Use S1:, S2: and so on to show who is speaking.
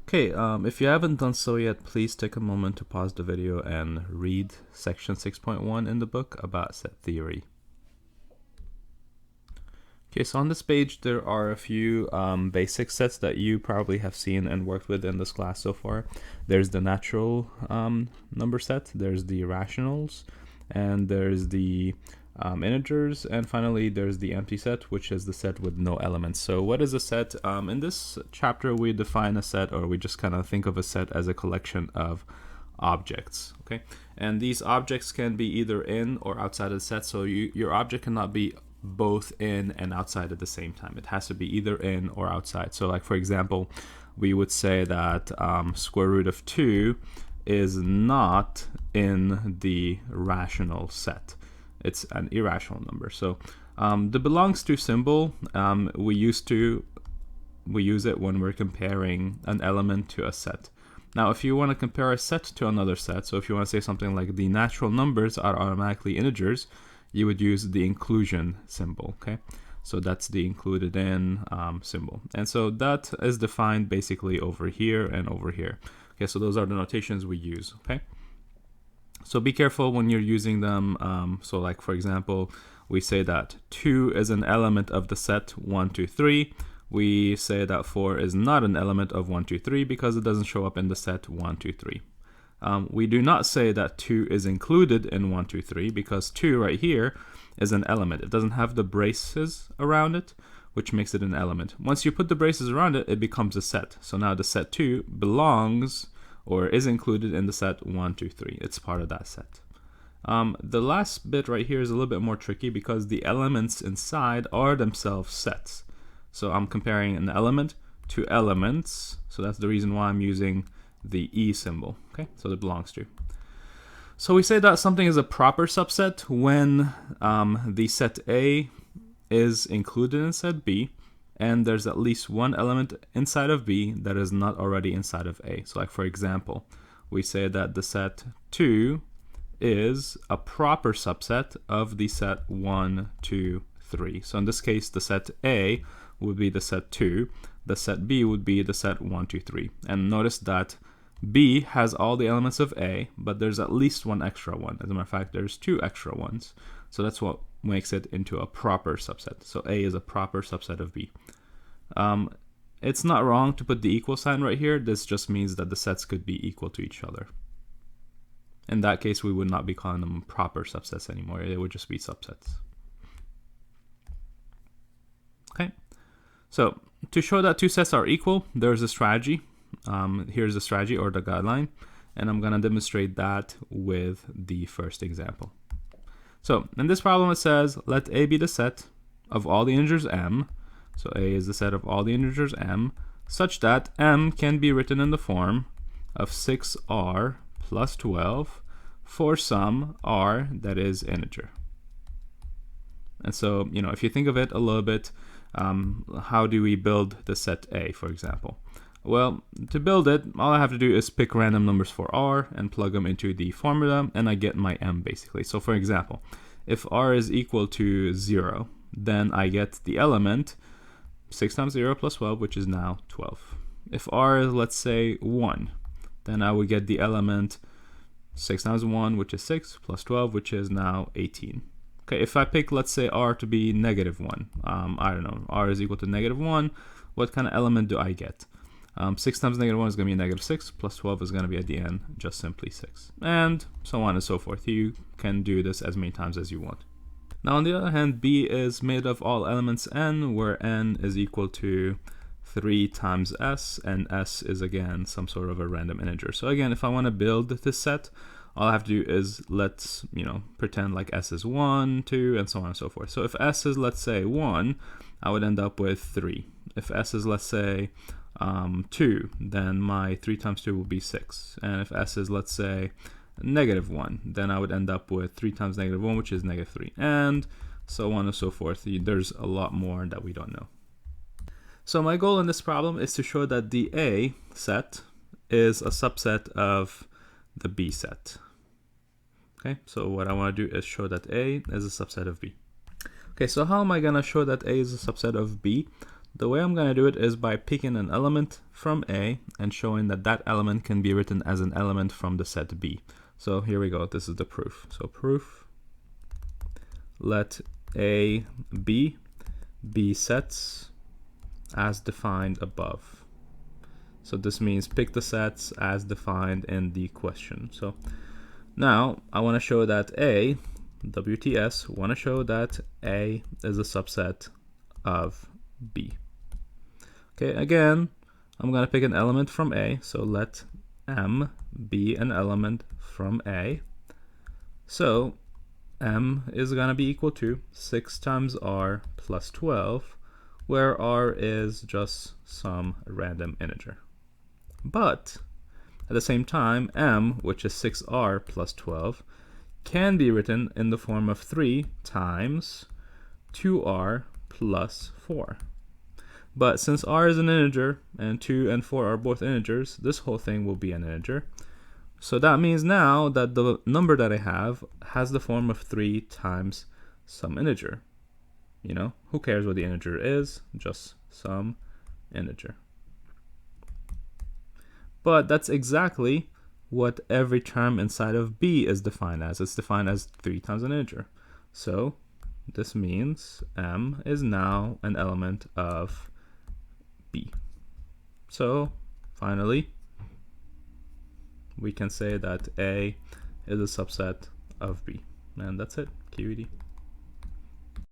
S1: Okay, if you haven't done so yet, please take a moment to pause the video and read section 6.1 in the book about set theory. Okay, so on this page, there are a few basic sets that you probably have seen and worked with in this class so far. There's the natural number set, there's the rationals, and there's the integers, and finally there's the empty set, which is the set with no elements. So what is a set? In this chapter, we define a set, or we just kind of think of a set as a collection of objects. Okay, and these objects can be either in or outside of the set. So your object cannot be both in and outside at the same time. It has to be either in or outside. So like, for example, we would say that square root of 2 is not in the rational set. It's an irrational number. So the belongs to symbol, we use it when we're comparing an element to a set. Now, if you want to compare a set to another set, so if you want to say something like the natural numbers are automatically integers, you would use the inclusion symbol, okay? So that's the included in symbol. And so that is defined basically over here and over here. Okay, so those are the notations we use, okay? So be careful when you're using them. So like, for example, we say that 2 is an element of the set 1, 2, 3. We say that 4 is not an element of 1, 2, 3 because it doesn't show up in the set 1, 2, 3. We do not say that 2 is included in 1, 2, 3 because 2 right here is an element. It doesn't have the braces around it, which makes it an element. Once you put the braces around it, it becomes a set. So now the set 2 belongs or is included in the set 1, 2, 3. It's part of that set. The last bit right here is a little bit more tricky because the elements inside are themselves sets. So I'm comparing an element to elements. So that's the reason why I'm using the E symbol, okay? So it belongs to. So we say that something is a proper subset when the set A is included in set B, and there's at least one element inside of B that is not already inside of A. So like, for example, we say that the set 2 is a proper subset of the set 1, 2, 3. So in this case, the set A would be the set 2, the set B would be the set 1, 2, 3. And notice that B has all the elements of A, but there's at least one extra one. As a matter of fact, there's 2 extra ones. So that's what makes it into a proper subset. So A is a proper subset of B. It's not wrong to put the equal sign right here. This just means that the sets could be equal to each other. In that case, we would not be calling them proper subsets anymore. They would just be subsets. Okay. So to show that 2 sets are equal, there's a strategy. Here's the strategy or the guideline, and I'm going to demonstrate that with the first example. So in this problem, it says, let A be the set of all the integers m. So A is the set of all the integers m, such that m can be written in the form of 6r plus 12 for some r that is integer. And so, if you think of it a little bit, how do we build the set A, for example? Well, to build it, all I have to do is pick random numbers for r and plug them into the formula, and I get my m basically. So for example, if r is equal to 0, then I get the element 6 times 0 plus 12, which is now 12. If r is, let's say, 1, then I would get the element 6 times 1, which is 6, plus 12, which is now 18. Okay, if I pick, let's say, r to be negative 1, I don't know, r is equal to negative 1, what kind of element do I get? 6 times negative 1 is going to be negative 6, plus 12 is going to be at the end just simply 6, and so on and so forth. You can do this as many times as you want. Now, on the other hand, B is made of all elements n, where n is equal to 3 times s, and s is, again, some sort of a random integer. So again, if I want to build this set, all I have to do is let's, pretend like s is 1, 2, and so on and so forth. So if s is, let's say, 1, I would end up with 3. If s is, let's say, 2, then my 3 times 2 will be 6. And if s is, let's say, negative 1, then I would end up with 3 times negative 1, which is negative 3, and so on and so forth. There's a lot more that we don't know. So my goal in this problem is to show that the A set is a subset of the B set. Okay, so what I want to do is show that A is a subset of B. Okay, so how am I going to show that A is a subset of B? the way I'm going to do it is by picking an element from A and showing that that element can be written as an element from the set B. So here we go, this is the proof. So proof, let A be sets as defined above. So this means pick the sets as defined in the question. So now I want to show that A, WTS, want to show that A is a subset of B. Okay, again, I'm going to pick an element from A. So let M be an element from A. So M is going to be equal to 6 times R plus 12, where R is just some random integer. But at the same time, M, which is 6R plus 12, can be written in the form of 3 times 2R plus 4. But since R is an integer, and 2 and 4 are both integers, this whole thing will be an integer. So that means now that the number that I have has the form of 3 times some integer. You know, who cares what the integer is? Just some integer. But that's exactly what every term inside of B is defined as. It's defined as 3 times an integer. So this means M is now an element of B. So finally, we can say that A is a subset of B. And that's it, QED.